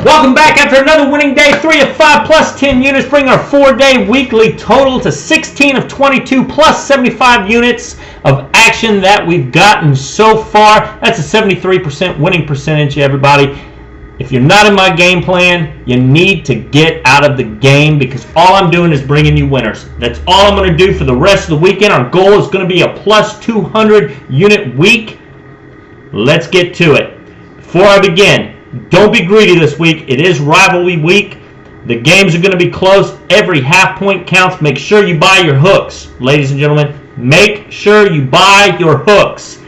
Welcome back after another winning day. 3 of 5 plus 10 units bring our 4-day weekly total to 16 of 22 plus 75 units of action that we've gotten so far. That's a 73% winning percentage, everybody. If you're not in my game plan, you need to get out of the game because all I'm doing is bringing you winners. That's all I'm going to do for the rest of the weekend. Our goal is going to be a plus 200 unit week. Let's get to it. Before I begin, don't be greedy this week. It is rivalry week. The games are going to be close. Every half point counts. Make sure you buy your hooks, ladies and gentlemen. Make sure you buy your hooks.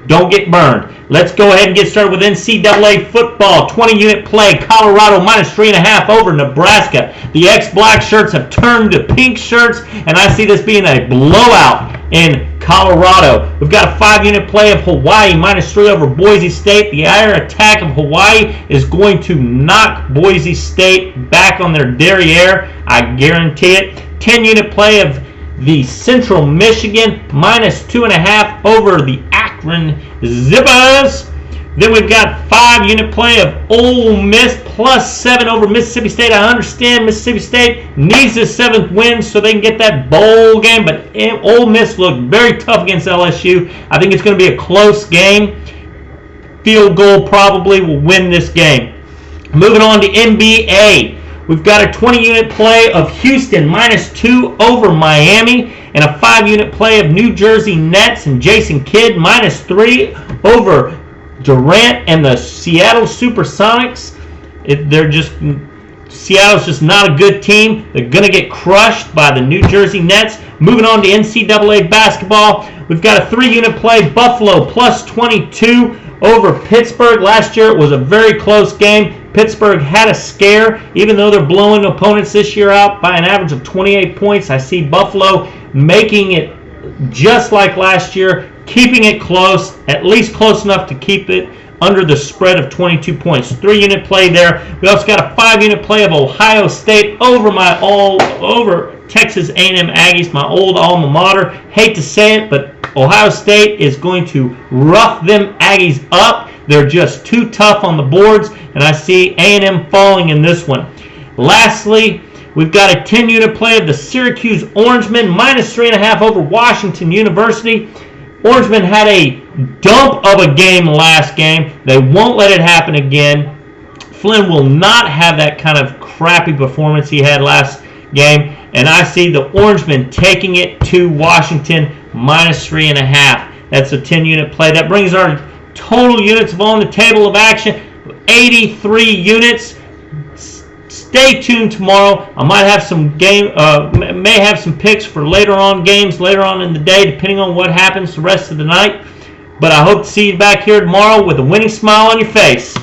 Don't get burned. Let's go ahead and get started with NCAA football. 20-unit play. Colorado minus 3.5 over Nebraska. The ex-black shirts have turned to pink shirts, and I see this being a blowout in Colorado. We've got a 5-unit play of Hawaii minus 3 over Boise State. The air attack of Hawaii is going to knock Boise State back on their derriere. I guarantee it. 10-unit play of the Central Michigan minus 2.5 over the Akron Zippers. Then we've got 5-unit play of Ole Miss plus 7 over Mississippi State. I understand Mississippi State needs a 7th win so they can get that bowl game, but Ole Miss looked very tough against LSU. I think it's going to be a close game. Field goal probably will win this game. Moving on to NBA. We've got a 20-unit play of Houston minus 2 over Miami and a 5-unit play of New Jersey Nets and Jason Kidd minus 3 over Durant and the Seattle Supersonics. Seattle's just not a good team. They're going to get crushed by the New Jersey Nets. Moving on to NCAA basketball, we've got a 3-unit play, Buffalo plus 22 over Pittsburgh. Last year it was a very close game. Pittsburgh had a scare. Even though they're blowing opponents this year out by an average of 28 points, I see Buffalo making it just like last year, keeping it close, at least close enough to keep it under the spread of 22 points. 3-unit play there. We also got a 5-unit play of Ohio State over Texas A&M Aggies, my old alma mater. Hate to say it, but Ohio State is going to rough them Aggies up. They're just too tough on the boards, and I see A&M falling in this one. Lastly, we've got a 10-unit play of the Syracuse Orangemen minus 3.5 over Washington University. Orangemen had a dump of a game last game. They won't let it happen again. Flynn will not have that kind of crappy performance he had last game, and I see the Orangemen taking it to Washington minus 3.5. That's a 10-unit play. That brings our total units on the table of action 83 units. Stay tuned tomorrow. I might have some may have some picks for games later on in the day, depending on what happens the rest of the night. But I hope to see you back here tomorrow with a winning smile on your face.